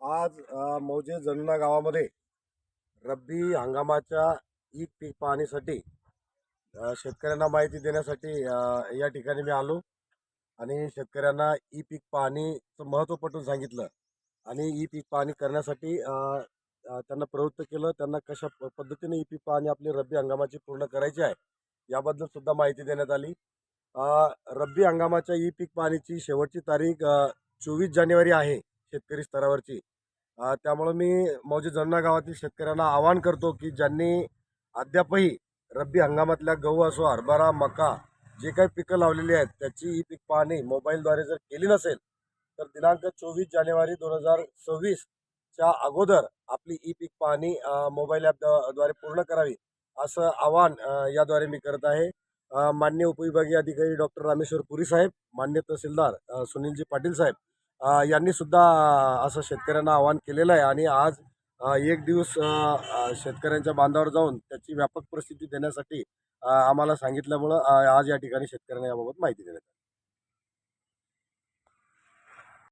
आज मौजे जनुना गावामध्ये रब्बी हंगामाच्या ई पीक पाहणीसाठी शेतकऱ्यांना माहिती देण्यासाठी या ठिकाणी मी आलो आणि शेतकऱ्यांना ई पीक पाहणीचं महत्त्व पटवून सांगितलं आणि ई पीक पाहणी करण्यासाठी त्यांना प्रवृत्त केलं. त्यांना कशा पद्धतीने ई पीक पाहणी आपली रब्बी हंगामाची पूर्ण करायची आहे याबद्दल सुद्धा माहिती देण्यात आली. रब्बी हंगामाच्या ई पीक पाहणीची शेवटची तारीख 24 जानेवारी आहे शेतकरी स्तरावरची. त्यामुळं मी मौजे जमुना गावातील शेतकऱ्यांना आवाहन करतो की ज्यांनी अद्यापही रब्बी हंगामातल्या गहू असो, हरभरा, मका जे काही पिकं लावलेली आहेत त्याची ई पीक पाहणी मोबाईलद्वारे जर केली नसेल तर दिनांक 24 जानेवारी 2026 च्या अगोदर आपली ई पीक पाहणी मोबाईल ॲपद्वारे पूर्ण करावी असं आवाहन याद्वारे मी करत आहे. माननीय उपविभागीय अधिकारी डॉक्टर रामेश्वर पुरी साहेब, माननीय तहसीलदार सुनीलजी पाटील साहेब यांनी सुद्धा असं शेतकऱ्यांना आवाहन केलेलं आहे आणि आज एक दिवस शेतकऱ्यांच्या बांधावर जाऊन त्याची व्यापक परिस्थिती देण्यासाठी आम्हाला सांगितल्यामुळं आज या ठिकाणी शेतकऱ्यांना याबाबत माहिती देण्यात आली.